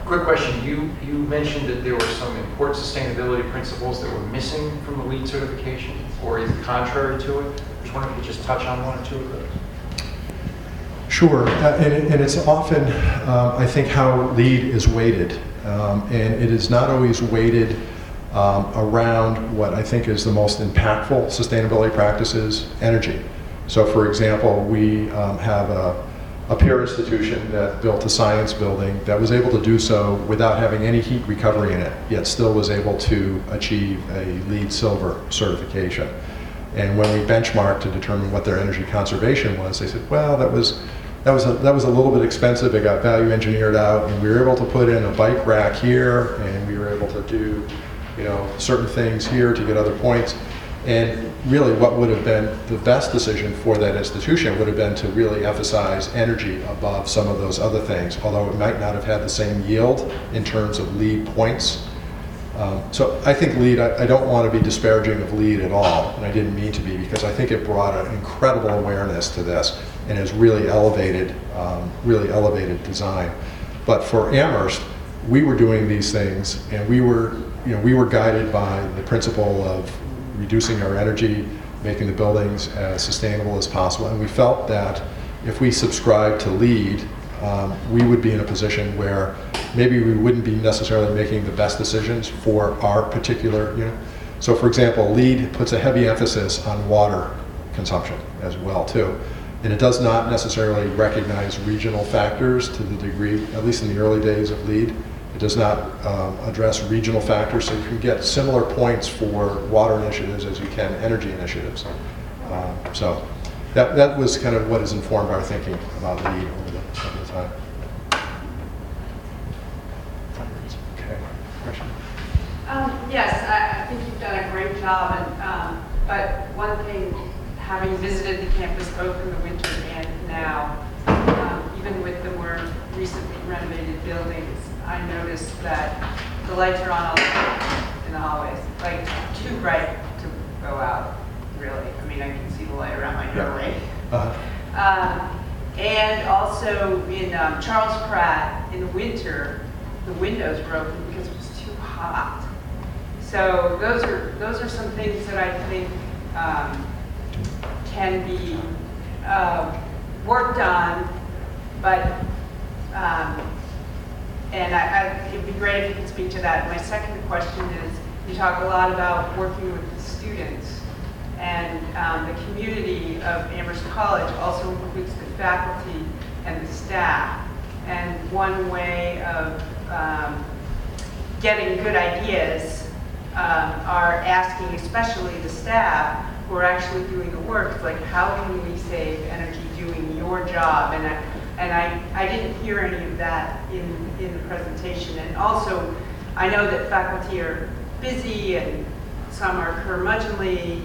Quick question, you mentioned that there were some important sustainability principles that were missing from the LEED certification, or either contrary to it. I was wondering if you could just touch on 1 or 2 of those. Sure, and it's often, I think, how LEED is weighted, and it is not always weighted around what I think is the most impactful sustainability practices, energy. So for example, we have a peer institution that built a science building that was able to do so without having any heat recovery in it, yet still was able to achieve a LEED Silver certification. And when we benchmarked to determine what their energy conservation was, they said, well, that was a little bit expensive. It got value engineered out, and we were able to put in a bike rack here, and we were able to do, certain things here to get other points. And really what would have been the best decision for that institution would have been to really emphasize energy above some of those other things, although it might not have had the same yield in terms of LEED points. So I think LEED, I don't want to be disparaging of LEED at all, and I didn't mean to be, because I think it brought an incredible awareness to this and has really elevated design. But for Amherst, we were doing these things, and we were guided by the principle of reducing our energy, making the buildings as sustainable as possible, and we felt that if we subscribed to LEED, we would be in a position where maybe we wouldn't be necessarily making the best decisions for our particular unit. So for example, LEED puts a heavy emphasis on water consumption as well too. And it does not necessarily recognize regional factors to the degree, at least in the early days of LEED, It does not address regional factors, so you can get similar points for water initiatives as you can energy initiatives. So that was kind of what has informed our thinking about LEED over the time. Okay, question? Yes, I think you've done a great job, but one thing, having visited the campus both in the winter and now, even with the more recently renovated buildings, I noticed that the lights are on all the time in the hallways, like too bright to go out, really. I mean, I can see the light around my doorway. And also in Charles Pratt, in the winter, the windows were open because it was too hot. So those are some things that I think can be worked on, but it'd be great if you could speak to that. My second question is, you talk a lot about working with the students, and the community of Amherst College also includes the faculty and the staff. And one way of getting good ideas are asking, especially the staff who are actually doing the work, like, how can we save energy doing your job? And I didn't hear any of that in the presentation. And also, I know that faculty are busy and some are curmudgeonly,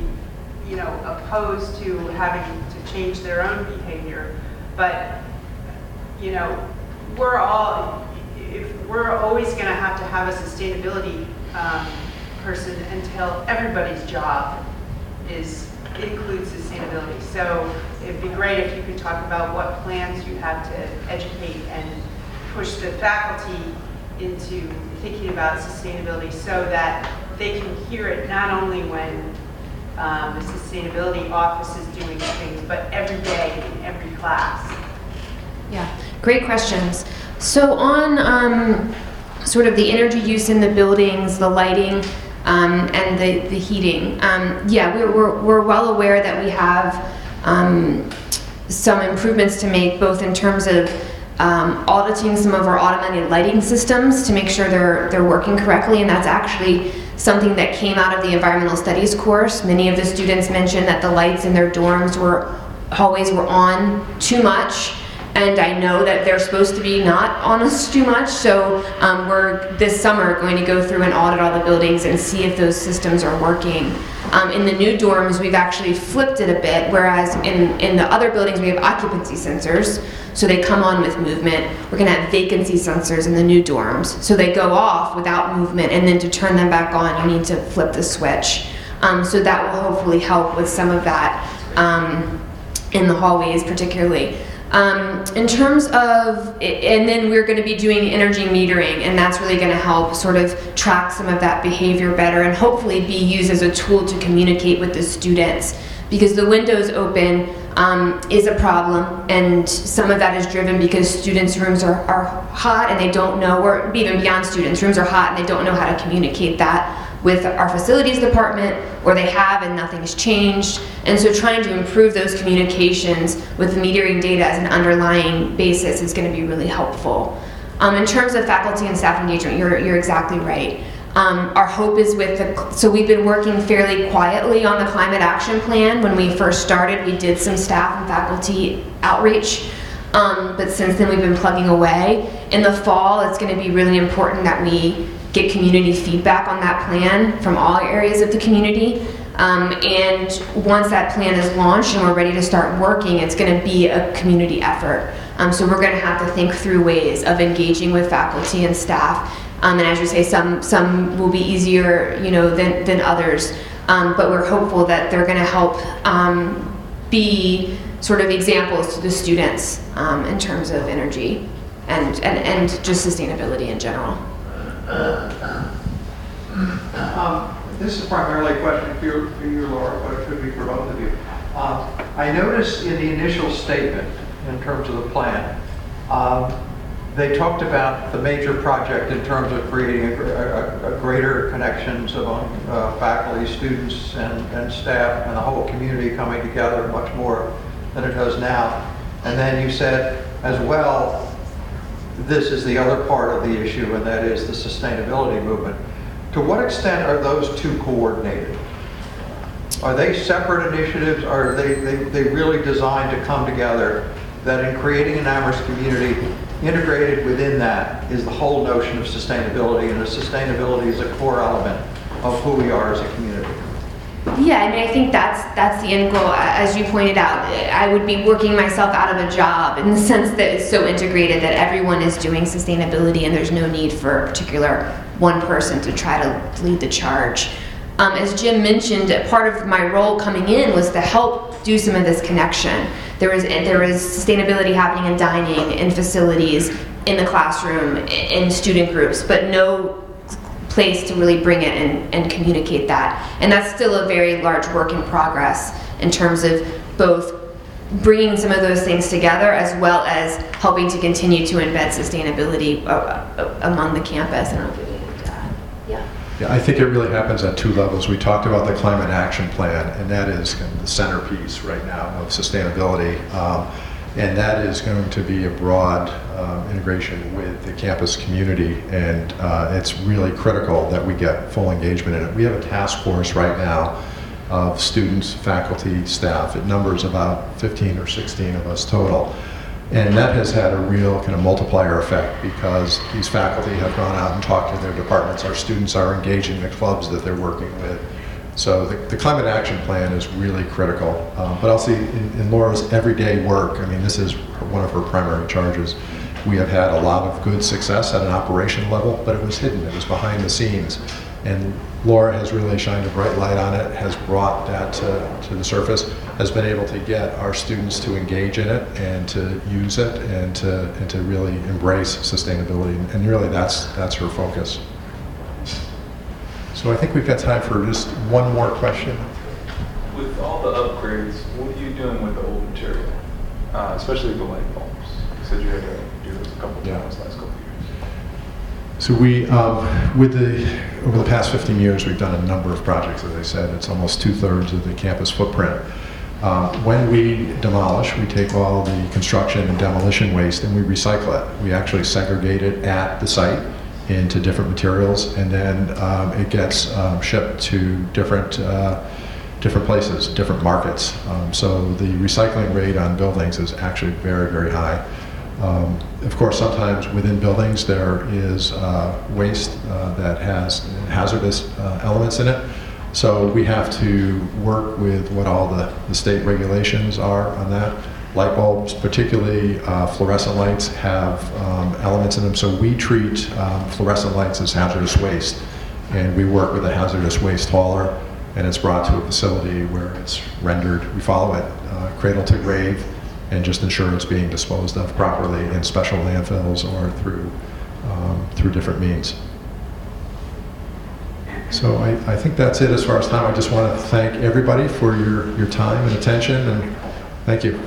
opposed to having to change their own behavior. But, we're always going to have a sustainability person until everybody's job includes sustainability. So it'd be great if you could talk about what plans you have to educate and push the faculty into thinking about sustainability so that they can hear it not only when the sustainability office is doing things, but every day in every class. Yeah, great questions. So on sort of the energy use in the buildings, the lighting, and the heating, yeah, we're well aware that we have some improvements to make, both in terms of auditing some of our automated lighting systems to make sure they're working correctly, and that's actually something that came out of the environmental studies course. Many of the students mentioned that the lights in their dorms hallways were on too much, and I know that they're supposed to be not on us too much, so we're this summer going to go through and audit all the buildings and see if those systems are working. In the new dorms, we've actually flipped it a bit, whereas in the other buildings we have occupancy sensors, so they come on with movement. We're going to have vacancy sensors in the new dorms, so they go off without movement, and then to turn them back on, you need to flip the switch. So that will hopefully help with some of that in the hallways particularly. In terms of, and then we're going to be doing energy metering, and that's really going to help sort of track some of that behavior better and hopefully be used as a tool to communicate with the students, because the windows open is a problem, and some of that is driven because students' rooms are hot and they don't know, or even beyond students, rooms are hot and they don't know how to communicate that with our facilities department, or they have and nothing's changed. And so trying to improve those communications with the metering data as an underlying basis is going to be really helpful. In terms of faculty and staff engagement, you're exactly right. Our hope is so we've been working fairly quietly on the climate action plan. When we first started, we did some staff and faculty outreach, but since then we've been plugging away. In the fall, it's going to be really important that we get community feedback on that plan from all areas of the community. And once that plan is launched and we're ready to start working, it's going to be a community effort. So we're going to have to think through ways of engaging with faculty and staff. And as you say, some will be easier, than others. But we're hopeful that they're going to help be sort of examples to the students in terms of energy and just sustainability in general. This is primarily a question for you, Laura, but it could be for both of you. I noticed in the initial statement, in terms of the plan, they talked about the major project in terms of creating a greater connections among faculty, students, and staff, and the whole community coming together much more than it does now. And then you said, as well, this is the other part of the issue, and that is the sustainability movement. To what extent are those two coordinated? Are they separate initiatives? Are they really designed to come together, that in creating an Amherst community, integrated within that is the whole notion of sustainability, and sustainability is a core element of who we are as a community? Yeah, I mean, I think that's the end goal. As you pointed out, I would be working myself out of a job in the sense that it's so integrated that everyone is doing sustainability and there's no need for a particular one person to try to lead the charge. As Jim mentioned, part of my role coming in was to help do some of this connection. There is sustainability happening in dining, in facilities, in the classroom, in student groups, but no place to really bring it and communicate that. And that's still a very large work in progress in terms of both bringing some of those things together as well as helping to continue to embed sustainability among the campus. I don't know if you have anything to add. Yeah. Yeah, I think it really happens at two levels. We talked about the climate action plan, and that is kind of the centerpiece right now of sustainability. And that is going to be a broad integration with the campus community, and it's really critical that we get full engagement in it. We have a task force right now of students, faculty, staff. It numbers about 15 or 16 of us total. And that has had a real kind of multiplier effect because these faculty have gone out and talked to their departments. Our students are engaging the clubs that they're working with. So the climate action plan is really critical. But I'll see in Laura's everyday work, I mean, this is one of her primary charges. We have had a lot of good success at an operation level, but it was hidden, it was behind the scenes. And Laura has really shined a bright light on it, has brought that to the surface, has been able to get our students to engage in it and to use it and to really embrace sustainability. And really that's her focus. So I think we've got time for just one more question. With all the upgrades, what are you doing with the old material, especially the light bulbs? You said you had to do this a couple times last couple of years. So we, over the past 15 years, we've done a number of projects. As I said, it's almost 2/3 of the campus footprint. When we demolish, we take all the construction and demolition waste and we recycle it. We actually segregate it at the site into different materials, and then it gets shipped to different places, different markets. So the recycling rate on buildings is actually very, very high. Of course, sometimes within buildings there is waste that has hazardous elements in it. So we have to work with what all the state regulations are on that. Light bulbs, particularly fluorescent lights, have elements in them. So we treat fluorescent lights as hazardous waste. And we work with a hazardous waste hauler, and it's brought to a facility where it's rendered. We follow it cradle to grave and just ensure it's being disposed of properly in special landfills or through different means. So I think that's it as far as time. I just want to thank everybody for your time and attention, and thank you.